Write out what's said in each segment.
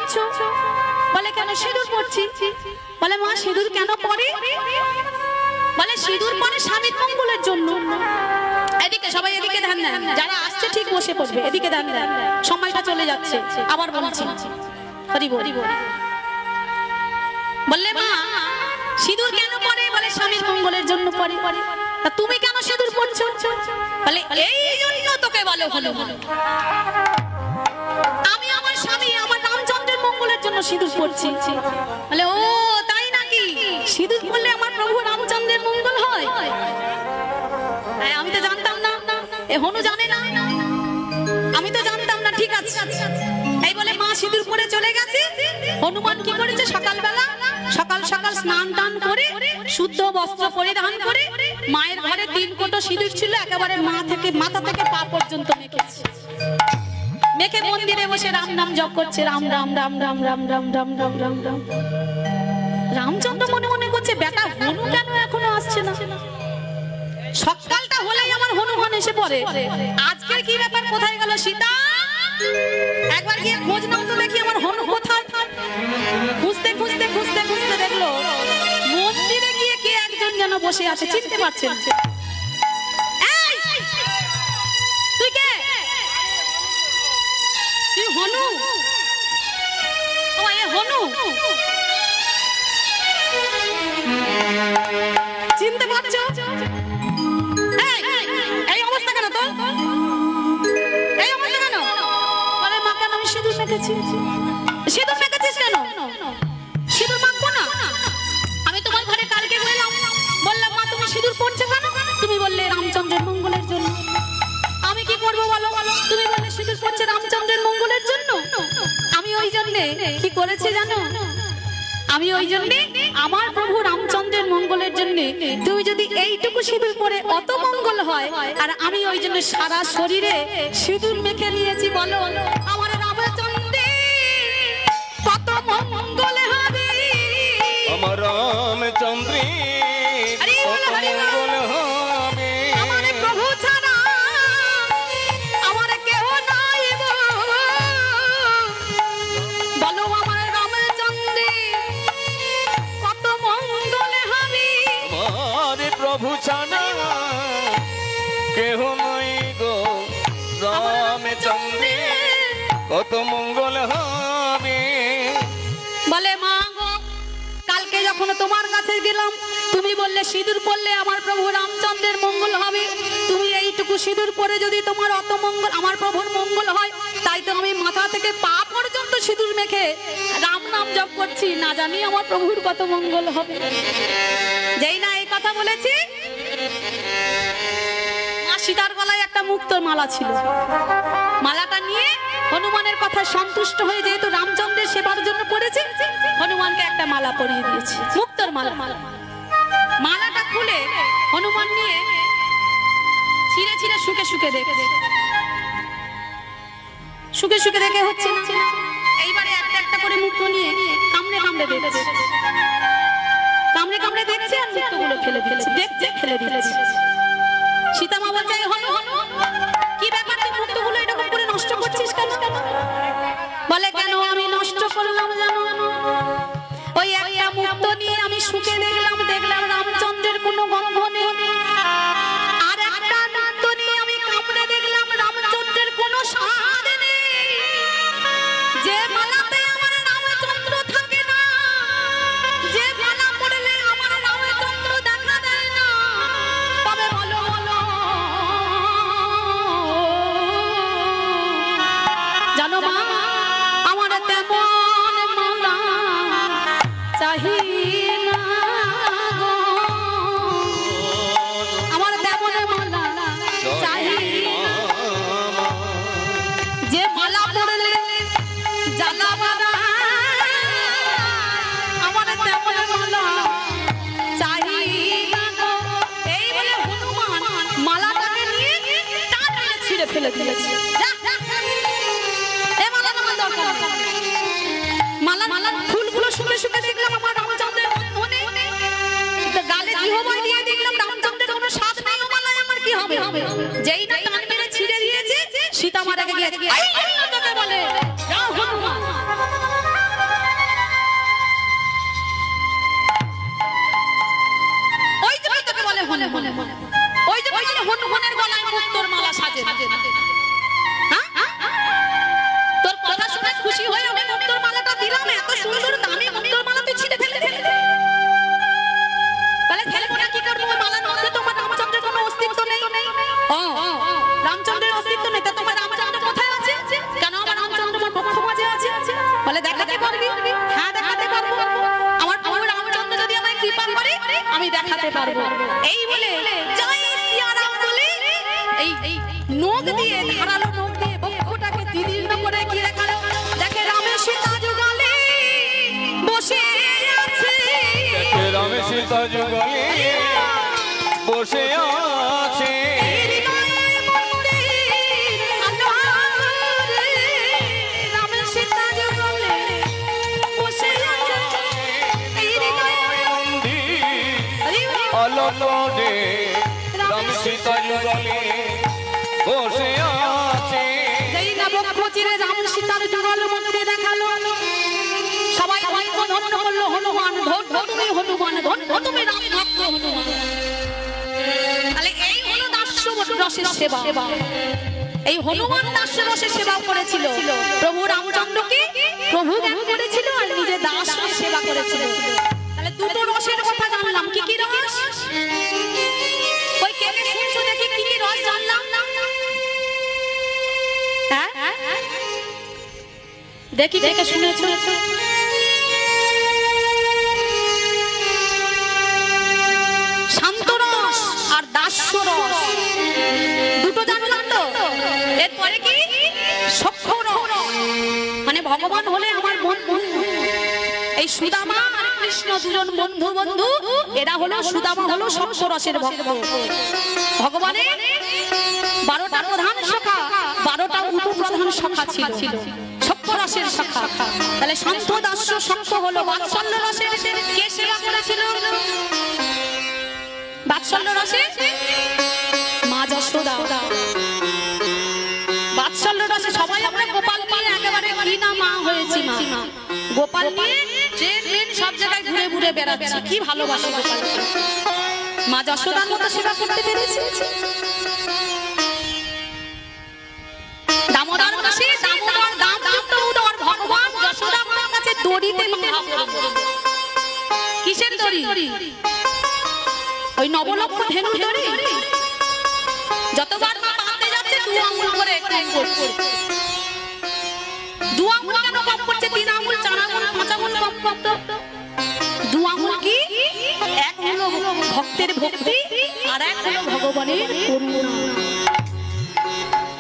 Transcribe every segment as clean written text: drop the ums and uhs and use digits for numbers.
পড়ছো? বলে কেন সিঁদুর পড়ছি। বলে মা সিঁদুর কেন পরে? বলে সিঁদুর পরে স্বামীর মঙ্গলের জন্য। এদিকে সবাই এদিকে ধ্যান দেন, যারা আসছে ঠিক বসে পড়বে, এদিকে ধ্যান দেন, সময়টা চলে যাচ্ছে। আবার বলছি হরি বল। বললে মা সিঁদুর কেন পরে? বলে স্বামীর মঙ্গলের জন্য পরে। তা তুমি কেন সিঁদুর পড়ছো? বলে এই জন্য তোকে বলো হলো, আমি আমার স্বামী আমার রামচন্দ্রের মঙ্গলের জন্য সিঁদুর পড়ছি। বলে ও তাই নাকি? সিঁদুর পড়লে আমার প্রভু রামচন্দ্রের মঙ্গল হয়? আমি তো জানতাম না। এ হনু জানে না, আমি তো জানতাম না। ঠিক আছে, এই বলে মা সিঁদুর পরে চলে গেছে। হনুমান কি করেছে? সকালবেলা সকাল সকাল স্নান টান করে শুদ্ধ বস্ত্র পরিধান করে মায়ের ঘরে 3 কোটো সিঁদুর ছিল, একেবারে মাথা থেকে পা পর্যন্ত মেখেছে। মেখে মন্দিরে বসে রাম নাম জপ করছে। রাম রাম রাম রাম রাম রাম রাম রাম রাম রাম। রামচন্দ্র মনে মনে করছে বেটা হনু কেন এখনো আসছে না? সকালটা হলেই আমার হনুমান এসে পড়ে। আজকের কি ব্যাপার? কোথায় গেল সীতা? একবার গিয়ে খোঁজ নাও তো দেখি আমার হনু কোথায়। খুঁজতে খুঁজতে খুঁজতে খুঁজতে দেখলো মন্দিরে গিয়ে কে একজন যেন বসে আছে, চিনতে পারছেন। তুই কে? তুই হনু? ও এ হনু, চিনতে পারছো? এই অবস্থা কেন তোর? এই অবস্থা কেন? বলে মা কেন আমি সিঁদুর মেখেছি। সিঁদুর মেখেছিস কেন? সিঁদুর মাখবো না? আমি তোমার ঘরে কালকে গেলাম, বললাম মা তুমি সিঁদুর পড়ছো কেন? তুমি বললে রামচন্দ্রের মঙ্গলের জন্য। আমি কি করবো বলো? তুমি বললে সিঁদুর পড়ছে রামচন্দ্রের মঙ্গলের জন্য। আমি ওই জন্যে কি করেছি জানো? আমি ওই জন্যে আমার প্রভু রামচন্দ্রের মঙ্গলের জন্য তুমি যদি এইটুকু সিঁদুর পরে অত মঙ্গল হয়, আর আমি ওই জন্য সারা শরীরে সিঁদুর মেখে নিয়েছি। বলো আমার রামচন্দ্রে কত মঙ্গল হবে। আমার রামচন্দ্রে কত মঙ্গল হবে। আমার প্রভু ছাড়া আমার কেহ নাই। বলো আমার রামচন্দ্রে কত মঙ্গল হবে। আমার প্রভু ছাড়া কেহ নাই গো রামচন্দ্রে কত মঙ্গল হবে। বলে মা গো কালকে যখন তোমার কাছে গেলাম তুমি বললে সিঁদুর পরলে আমার প্রভু রামচন্দ্রের মঙ্গল হবে। তুমি এইটুকু সিঁদুর পরে যদি তোমার অত মঙ্গল আমার প্রভুর মঙ্গল হয়, তাই তো আমি মাথা থেকে পা পর্যন্ত সিঁদুর মেখে রাম নাম জপ করছি। না জানি আমার প্রভুর কত মঙ্গল হবে। যেই না এই কথা বলেছি, মা সীতার গলায় একটা মুক্তোর মালা ছিল। মালাটা নিয়ে হনুমানের কথা সন্তুষ্ট হয়ে যেহেতু রামচন্দ্রের সেবার জন্য পড়েছে, হনুমানকে একটা মালা পরিয়ে দিয়েছে, মুক্তোর মালা। মালাটা খুলে হনুমান নিয়ে ছিঁড়ে ছিঁড়ে শুকে শুকে দেখে হচ্ছে না। এইবারে একটা একটা করে মুক্তো নিয়ে কামড়ে কামড়ে দেখছে, আর মুক্তোগুলো ফেলে দিচ্ছে, দেখছে ফেলে দিচ্ছে। সীতা মা বলছে হনু কি ব্যাপার, তুই মুক্তোগুলো এরকম করে নষ্ট করছিস কেন? বলে কেন আমি নষ্ট করলাম জানো? ওই একটা মুক্তো নিয়ে আমি শুকে দেখলাম রামচন্দ্রের কোনো গন্ধ নেই। আর একটা মুক্তো নিয়ে আমি কামড়ে দেখলাম রামচন্দ্রের কোনো স্বাদ নেই। যে মালাতে আমার রামচন্দ্র থাকে না, যে মালা পড়লে আমার রামচন্দ্র দেখা দেয় না। তবে বলো জানো মা আমার তেমন মালা চাহি না গো, আমার তেমন মালা চাহি না। যে মালা পড়লে জ্বালা বাড়া, আমার তেমন মালা চাহি না গো। এই বলে হনুমান মালাটাকে নিয়ে টান মেরে ছিঁড়ে ফেলে দিয়েছে। মালার ফুলগুলো শুকে শুকে দেখলাম আমার রামচন্দ্রের গন্ধ নেই। গালে জিহ্বায় দিয়ে দেখলাম রামচন্দ্রের কোনো স্বাদ নেই। মালায় আমার কি হবে? যেই না টান মেরে ছিঁড়ে দিয়েছে, সীতা মারাকে গিয়ে বলে যাও হনুমান মনে ওই যে হনুমানের গলায় মুক্তোর মালা সাজে হ্যাঁ? তোর কথা শুনে খুশি হয়ে আমি মুক্তোর মালাটা দিলাম, এত সুন্দর দামি মুক্তোর মালা তুই ছিঁড়ে ফেলে তাহলে ফেলবো না, কি করবো? ওই মালার মধ্যে তোমার রামচন্দ্রের কোনো অস্তিত্ব নেই। রামচন্দ্রের অস্তিত্ব নেই, তা তোমার রামচন্দ্র কোথায় আছে? কেন আমার রামচন্দ্র আমার পক্ষ মাঝে আছে? বলে দেখাতে পারবি? হ্যাঁ দেখাতে পারবো। আমার প্রভু রামচন্দ্র যদি আমায় কৃপা করে আমি দেখাতে পারবো। এই বলে জয় সিয়ারাম বলে এই নখ দিয়ে, ধারালো নখ দিয়ে বক্ষটাকে দ্বিদীর্ণ করে কি দেখালো? দেখে রামের সীতা যুগলে বসে আছে, দেখে রামে সীতা যুগলে বসে আছে, রামের সীতা যুগলে বসে আছে, আলোকে রাম সীতা যুগলে বসে আছে। যেই না বক্ষচিরে রাম সীতার যুগল মন্দিরে দেখালো, সবাই ধন্য করলো হনুমান, ধন্য তুমি হনুমান, ধন্য তুমি রাম ভক্ত হনুমান। তাহলে এই হলো দাস্য রসের সেবা। এই হনুমান দাস্য রসের সেবা করেছিল, প্রভু রামচন্দ্রকে প্রভু জ্ঞান করেছিল আর নিজে দাস সেবা করেছিল। তাহলে দুটো রসের কথা জানলাম, কি কি রস? ওই কেনে শুনছো দেখি কি কি রস জানলাম? হ্যাঁ দেখি কে কে শুনেছো? শান্ত রস আর দাস্য রস, দুটো জানলাম তো। এরপরে কি? সখ্য রস, মানে ভগবান হলে আমার বন্ধু। এই সুদামা আর কৃষ্ণ দুজন বন্ধু বন্ধু, এরা হলো, সুদামা হলো সখ্য রসের ভক্ত। ভগবানের 12টা প্রধান শাখা, 12টা উপপ্রধান শাখা ছিল, সখ্য রসের শাখা। তাহলে শান্ত দাস্য সখ্য হলো বাৎসল্য রসের। কে সেবা করেছিল বাৎসল্য রসে? মা যশোদা। বাৎসল্য রসে সবাই আমরা গোপাল নিয়ে একেবারে বিনা মা হয়েছি। মা গোপাল নিয়ে ট্রেন সব জায়গায় ঘুরে ঘুরে বেড়াচ্ছে, কি ভালোবাসে গোপাল। মা যশোদার মতো সেবা করতে পেরেছে। দামোদর রসে দামোদর দামযুক্ত উদর ভগবান যশোদা মার কাছে দড়িতে বাঁধা। কিসের দড়ি? ওই নবলক্ষ ধেনুর দড়ি। যতবার মা বাঁধতে যাচ্ছে 2 আঙ্গুল করে কম করছে। 2 আঙ্গুল কেন কম করছে? 3 আঙ্গুল, 4 আঙ্গুল, 5 আঙ্গুল কম করতে। 2 আঙ্গুল কি? এক হলো ভক্তের ভক্তি আর এক হলো ভগবানের করুণা।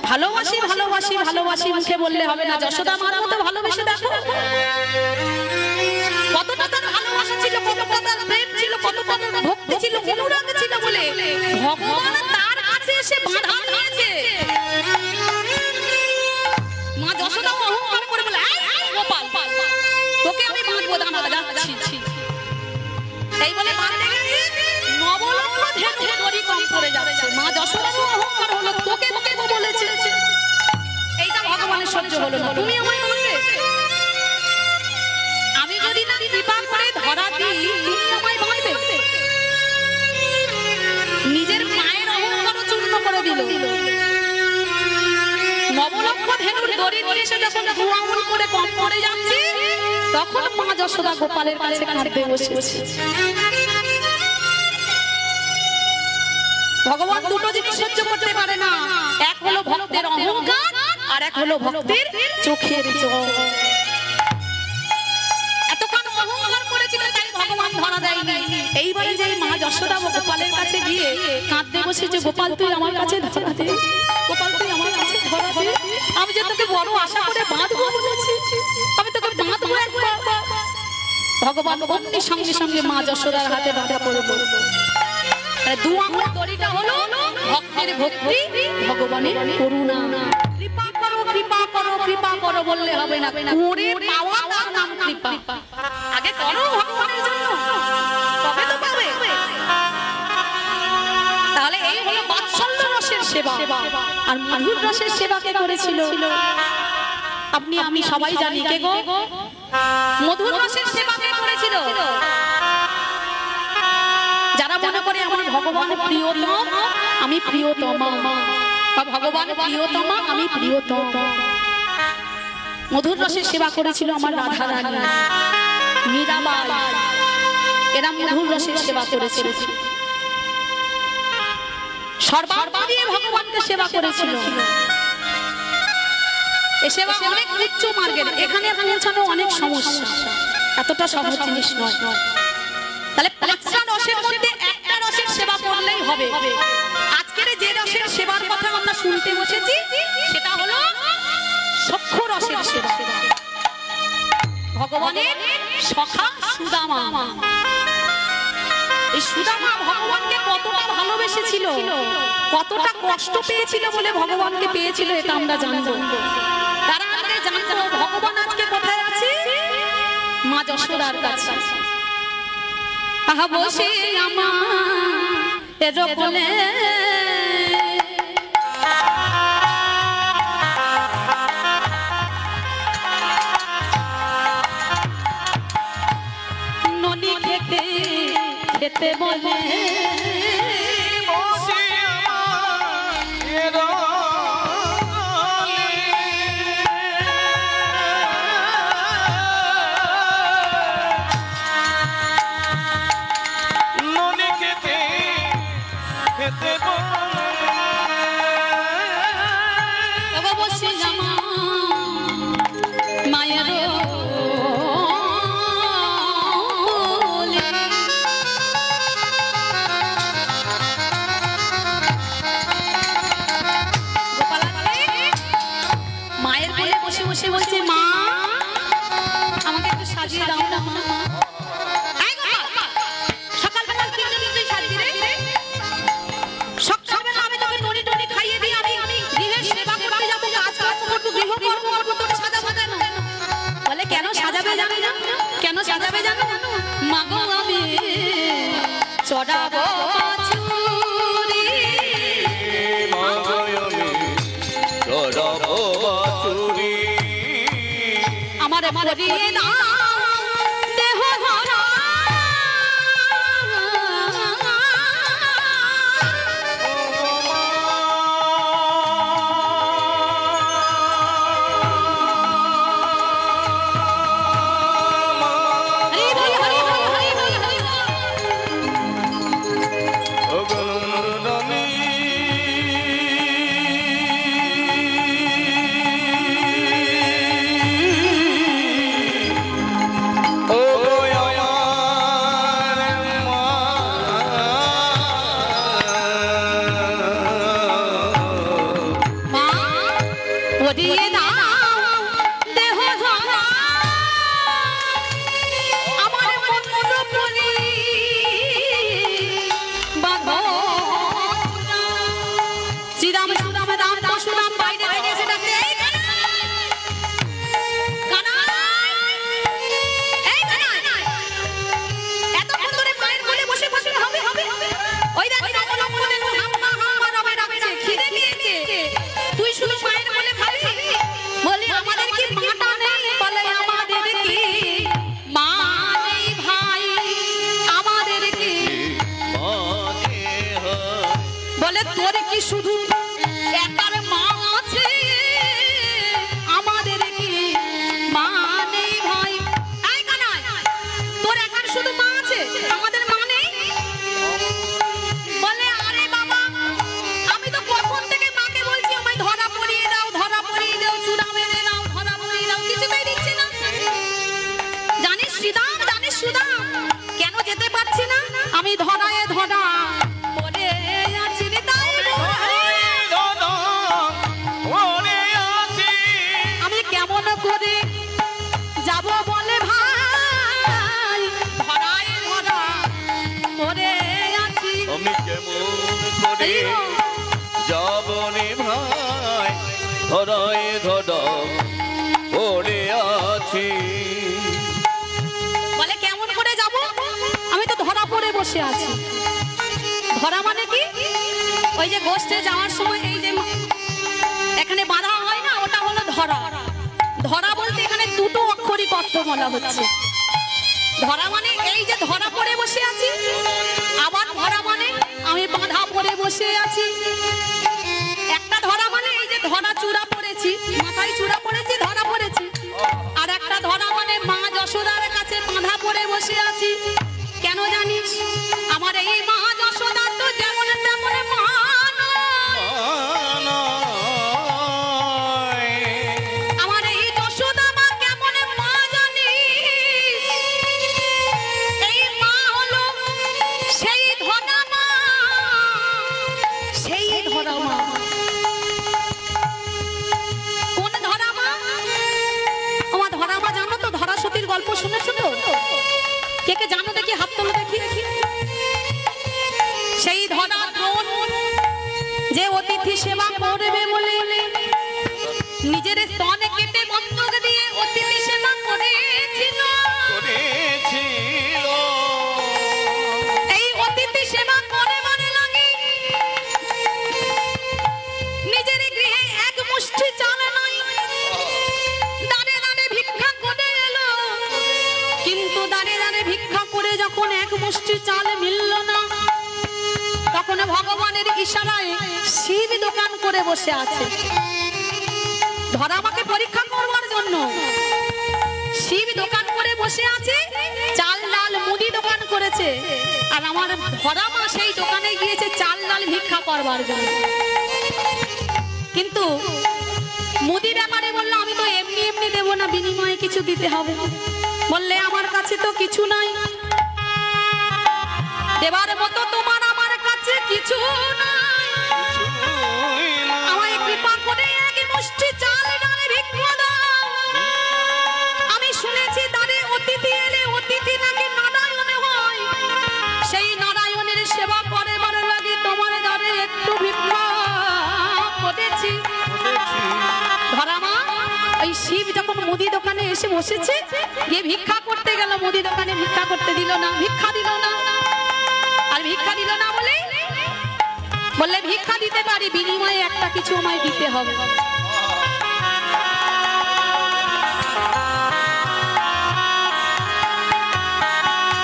ভালোবাসি ভালোবাসি ভালোবাসি মুখে বললে হবে না, যশোদা মার মতো ভালোবেসে দেখো। কতটা তার ভালোবাসা ছিল, কতটা তার প্রেম ছিল, কতটা তার ভক্তি ছিল, অনুরাগ ছিল বলে ভগবান তার কাছে এসে বাধা নিয়েছে। মা যশোদা অহংকার করে বলে, এই গোপাল, তোকে আমি বাঁধবো, দাঁড়া যাচ্ছি। এই বলে বাঁধতে গেছে, নবলক্ষ ধেনু দড়ি কম পড়ে যাচ্ছে। মা যশোদা অহংকার হলো, তোকে বলেছে। এইটা ভগবানের সহ্য হলো না। তুমি আমায় বলবে, আমি যদি না কৃপা করে ধরা দিই, তুমি আমায় বলবে? নিজের মায়ের অহংকার চূর্ণ করে দিল। নবলক্ষ ধেনুর দড়ি নিয়ে এসে যখন 2 আঙ্গুল করে কম পড়ে যাচ্ছে, তখন মা যশোদা গোপালের কাছে কাঁদতে বসেছে। ভগবান দুটো জিনিস সহ্য করতে পারে না, এক হলো ভক্তের অহংকার আর এক হলো ভক্তের চোখের জল। এতক্ষণ অহংকার করেছিল তাই ভগবান ধরা দেয়নি। এইবারে যে মা যশোদা গোপালের কাছে গিয়ে কাঁদতে বসেছে, গোপাল তুই আমার কাছে ধরা দে, গোপাল তুই আমার কাছে ধরা দে। আমি যে তোকে বড় আশা করে বাঁধবো বলেছি, আমি তোকে বাঁধবো একবার। ভগবান অমনি সঙ্গে সঙ্গে মা যশোদার হাতে বাঁধা পড়ে পড়ল। 2 আঙ্গুল দড়িটা হলো ভক্তের ভক্তি, ভগবানের করুণা। কৃপা করো কৃপা করো কৃপা করো বললে হবে না, করে পাওয়া তার নাম কৃপা। আগে করো ভগবানের জন্য, তবে তো পাবে। তাহলে এই হলো বাৎসল্য রসের সেবা। আর মধুর রসের সেবা কে করেছিল? আপনি আমি সবাই জানি। কে গো? মধুর রসের সেবা কে করেছিল? যারা মনে করে আমার ভগবান প্রিয়তম, আমি প্রিয়তমা, বা ভগবান প্রিয়তমা, আমি প্রিয়তম। মধুর রসের সেবা করেছিল আমার রাধা রানী, মীরাবাই, এরা মধুর রসের সেবা করেছিল। সর্বাত্মা দিয়ে ভগবানকে সেবা করেছিল। এ সেবা অনেক উচ্চ মার্গের, এখানে পৌঁছানো অনেক সমস্যা, এতটা সহজ জিনিস নয়। তাহলে পাঁচটা রসের মধ্যে একটা রসের সেবা করলেই হবে। আজকের যে রসের সেবার কথা আমরা শুনতে বসেছি সেটা হলো সখ্য রসের সেবা। ভগবানের সখা সুদামা, এই সুদামা ভগবানকে কতটা ভালোবেসেছিল, কতটা কষ্ট পেয়েছিল বলে ভগবানকে পেয়েছিল, এটা আমরা জানবো। তারা আগে জানতো ভগবান আজকে কোথায় আছে, মা যশোদার কাছে। আহা বসে আমার কোলে, ননি খেতে খেতে বলে চড়াবো চুরি, আমার মরিয়ে না দেহ ভরা, শুধু একবার মা আছে, আমাদের কি মা নেই ভাই? তোর এখন শুধু মা আছে, আমাদের মা নেই? বলে আরে বাবা, আমি তো কখন থেকে মাকে বলছি আমায় ধরা পড়িয়ে দাও, ধরা পড়িয়ে দাও, চূড়া মেরে দাও, ধরা পড়িয়ে দাও, কিছুতেই দিচ্ছে না। জানিস সুদাম, জানিস সুদাম, কেন যেতে পারছি না? আমি ধরায় ধরা পড়ে আছি। কেমন করে যাব বলে ভাই, ধরায় ধরা পড়ে আছি। আমি কেমন করে যাব রে ভাই, ধরায় ধরা পড়ে আছি। বলে কেমন করে যাব, আমি তো ধরা পড়ে বসে আছি। ধরা মানে কি? ওই যে গোষ্ঠে যাওয়ার সময় এই যে এখানে বাঁধা হয় না, ওটা হলো ধরা। ধরা বলতে এখানে দুটো অক্ষরিক অর্থ বলা হচ্ছে। ধরা মানে এই যে ধরা পড়ে বসে আছি, আবার ধরা মানে আমি এক মুষ্টি চাল মিলল না, তখন ভগবানের ইশারায় শিব দোকান করে বসে আছে। ধরা আমাকে পরীক্ষা করবার জন্য শিব দোকান করে বসে আছে, চাল ডাল মুদি দোকান করেছে, আর আমার ধরা মা সেই দোকানে গিয়েছে চাল ডাল ভিক্ষা করবার জন্য। কিন্তু মুদি ব্যাপারে বললো আমি তো এমনি এমনি দেবো না, বিনিময়ে কিছু দিতে হবে। বললে আমার কাছে তো কিছু নাই, দেবার মতো তোমার আমার কাছে কিছু নাই, আমায় কৃপা করে এক মুষ্টি চাল ডাল ভিক্ষা দাও। আমি শুনেছি তারে অতিথি এলে অতিথি নাকি নারায়ণ হয়, সেই নারায়ণের সেবা করে বড় লাগে, তোমার দ্বারে একটু ভিক্ষা করেছি। ধরা মা ওই শিব যখন মুদি দোকানে এসে বসেছে, গিয়ে ভিক্ষা করতে গেল, মুদি দোকানে ভিক্ষা করতে দিল না, ভিক্ষা দিল না। আর ভিক্ষা দিল না বললে ভিক্ষা দিতে পারি, বিনিময়ে একটা কিছু আমায় দিতে হবে।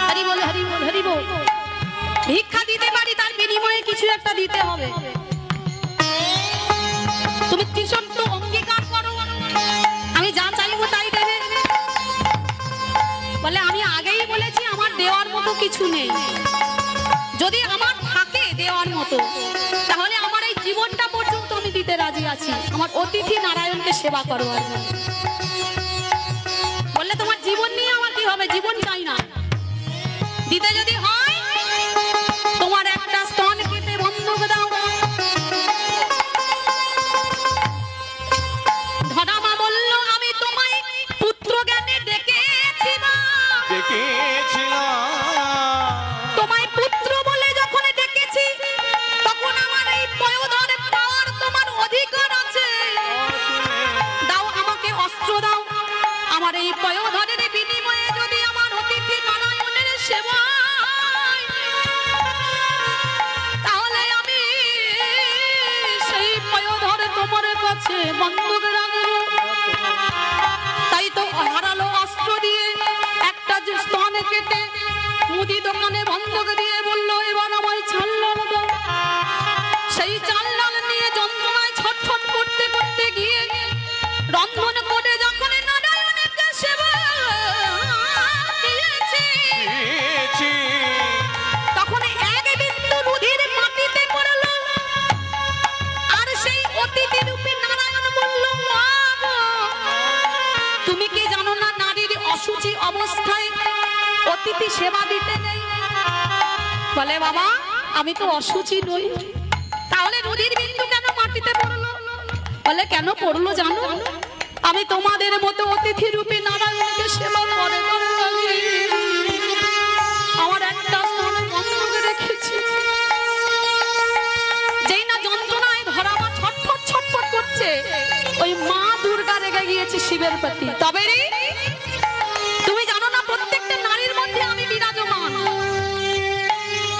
হরি বল হরি বল হরি বল, ভিক্ষা দিতে পারি, তার বিনিময়ে কিছু একটা দিতে হবে। তুমি ত্রিশন্ত অঙ্গীকার করো, আমি যা চাইবো তাই দেবে। বলে আমি আগেই বলেছি আমার দেওয়ার মতো কিছু নেই, যদি আমার থাকে দেওয়ার মতো তাহলে আমার এই জীবনটা পর্যন্ত আমি দিতে রাজি আছি, আমার অতিথি নারায়ণকে সেবা করবার জন্য। বললে তোমার জীবন নিয়ে আমার কি হবে, জীবন চাই না, দিতে যদি হয় তোমার একটা স্তন কেটে বন্ধক দাও। ধরামা বলল আমি তোমায় পুত্র জ্ঞানে ডেকেছিলাম, তোমায় পুত্র বলে যখন ডেকেছি, তখন আমার এই পয়োধর পাওয়ার তোমার অধিকার আছে। দাও আমাকে অস্ত্র দাও, আমার এই পয়োধরের বিনিময়ে যদি আমার অতিথি নারায়ণের সেবা, তাহলে আমি সেই পয়োধর তোমার কাছে বন্ধক রাখবো। তাই তো হারালো অস্ত্র দিয়ে একটা স্তনে কেটে মুদি দোকানে বন্ধক দিয়ে বললো এবার আমায় চাল ডাল দাও। সেই চাল ডাল নিয়ে যন্ত্রণায় ছটফট করতে করতে গিয়ে রন্ধন করে যখন নারায়ণকে সেবা দিয়েছি, তখন এক বিন্দু রুধির মাটিতে পড়লো, আর সেই অতিথি রূপে নারায়ণ বলল মা গো, তুমি কি জানো না নারীর অসুচি অবস্থায় অতিথি সেবা দিতে নেই। বলে বাবা আমি তো অসুচি নই, তাহলে রুধির বিন্দু কেন মাটিতে পড়লো? বলে কেন পড়লো জানো, আমি তোমাদের মতো অতিথি রূপে নারায়ণকে সেবা করে আমার একটা স্থানে বন্ধক রেখেছি। যেই না যন্ত্রণায় ধরা মা ছটফট ছটফট করছে, ওই মা দুর্গা রেগে গিয়েছে শিবের প্রতি। তবে রে তুমি জানো না প্রত্যেকটা নারীর মধ্যে আমি বিরাজমান,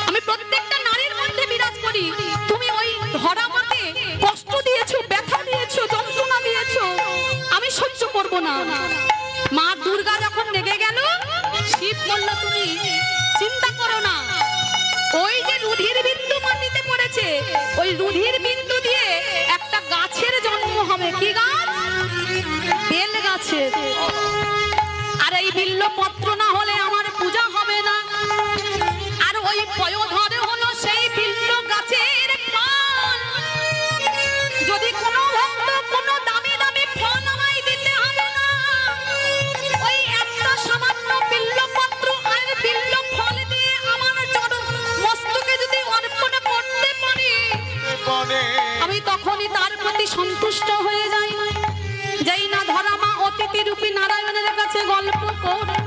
আমি প্রত্যেকটা নারীর মধ্যে বিরাজ করি। তুমি ওই ধরা মাকে কষ্ট দিয়েছো, ব্যথা দিয়েছো, যন্ত্রণা দিয়েছো, আমি সহ্য করব না। মা দুর্গা যখন রেগে গেল, শিব বলল তুমি চিন্তা করো না, ওই যে রুধির বিন্দু মাটিতে পড়েছে, ওই রুধির বিন্দু দিয়ে একটা গাছের জন্ম হবে। কি গাছ? বেল গাছের। আর এই বিল্ল পত্র না হলে আমার পূজা হবে না। আর ওই পয়োধর হলো সেই বিল্ল গাছের ফল। যদি কোনো ভক্ত কোনো দামি দামি ফল আমায় দিতে হবে না, ওই একটা সামান্য বিল্ল পত্র আর বিল্ল ফল দিয়ে আমার চরণ মস্তকে যদি অর্পণ করতে পারি, আমি তখনই তার প্রতি সন্তুষ্ট হয়ে যাই। যেই না ধরা মা অতিথি রূপী নারায়ণের কাছে গল্প করো,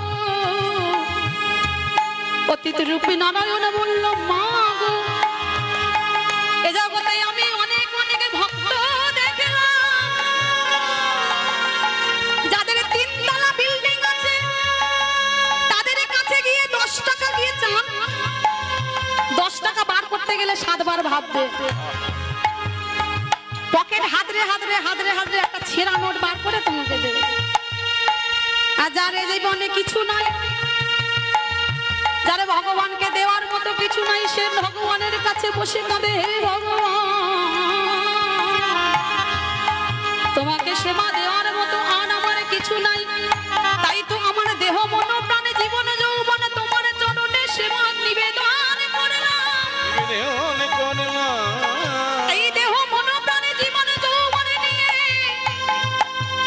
অতিথি রূপী নারায়ণ বলল মা গো, এ জগতে আমি অনেক অনেক ভক্ত দেখলাম, যাদের 3 তলা বিল্ডিং আছে, তাদের কাছে গিয়ে 10 টাকা দিয়ে চান, 10 টাকা বার করতে গেলে 7 বার ভাববে। পকেট হাতরে হাতরে হাতরে হাতরে একটা ছেঁড়া নোট বার করে তোমাকে দেবে। আর যার এই জীবনে কিছু নাই, যার ভগবানকে দেওয়ার মতো কিছু নাই, সে ভগবানের কাছে বসে কাঁদে, হে ভগবান তোমাকে সেবা দেওয়ার মতো আর আমার কিছু নাই, তাই তো আমার দেহ মন প্রাণে জীবন যৌবন তোমার চরণে সেবা নিবেদন করলাম। এই দেহ মন প্রাণে জীবন যৌবন নিয়ে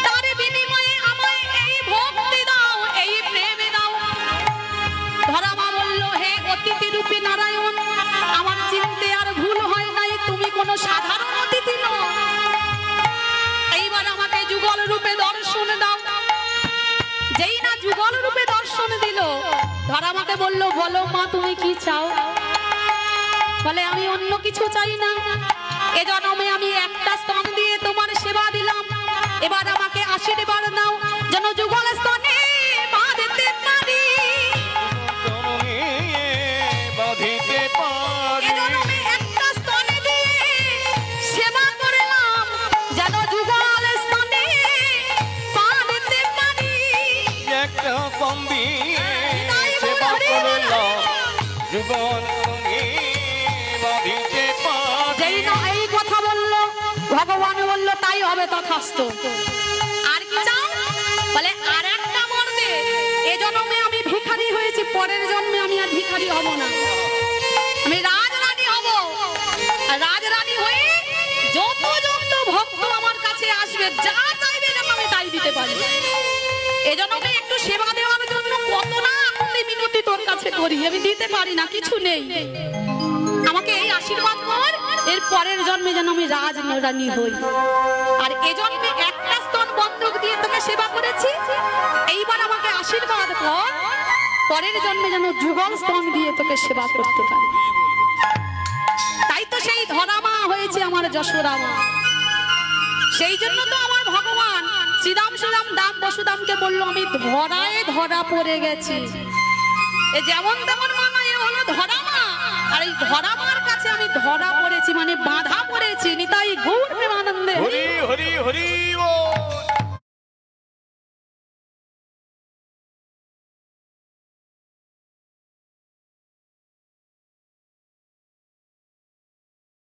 তার বিনিময়ে আমায় এই ভক্তি দাও, এই প্রেম দাও। ধরামা বলল, হে অতিথি রূপী নারায়ণ, আমার চিনতে আর ভুল হয় নাই, তুমি কোনো সাধারণ অতিথি নও। এইবার আমাকে যুগল রূপে দর্শন দাও। যেই না যুগল রূপে দর্শন দিল, ধরামাকে বলল, বলো মা তুমি কি চাও? বলে, আমি অন্য কিছু চাই না, এ জন্মে আমি একটা স্তন দিয়ে তোমার সেবা দিলাম, এবার আমাকে আশীর্বাদ দাও যেন যুগল স্তনে বাঁধতে পারি। এ জন্মে একটা স্তনে দিয়ে সেবা করলাম, যেন যুগল স্তনে বাঁধতে পারি। একটা কম দিয়ে সেবা করলাম, যুগল সঙ্গে বাঁধিতে পারি। যেই না এই কথা বলল, ভগবান বলল, তাই হবে তথাস্তু। আর কি চাও? বলে, আর একটা বর দে। এ জন্মে আমি ভিখারি হয়েছি, পরের জন্মে আমি আর ভিখারি হব না, আমি রাজরানী হব। আর রাজরানী হয়ে যত যত ভক্ত আমার কাছে আসবে, যা চাইবে যেন আমি তাই দিতে পারি। এ জন্মে একটু সেবা দেওয়ার জন্য কত না আকুতি মিনতি তোর কাছে করি, আমি দিতে পারি না, কিছু নেই, আমাকে এই আশীর্বাদ কর, এর পরের জন্মে যেন আমি রাজরানী হই। আর এ জন্মে একটা স্তন বন্ধক দিয়ে তোকে সেবা করেছি, এইবার আমাকে আশীর্বাদ কর, পরের জন্মে যেন যুগল স্তন দিয়ে তোকে সেবা করতে পারি। তাই তো সেই ধরামা হয়েছে আমার যশোদা মা। সেই জন্য তো আমার ভগবান শ্রীরাম শ্রীরাম দাম বসুদামকে বললো, আমি ধরায় ধরা পড়ে গেছি। এ যেমন তেমন মামা, এ হলো ধরামা, আর এই ধরামার কাছে আমি ধরা পড়েছি, মানে বাধা পড়েছি। নিতাই গৌর প্রেমানন্দে হরি হরি হরি বল।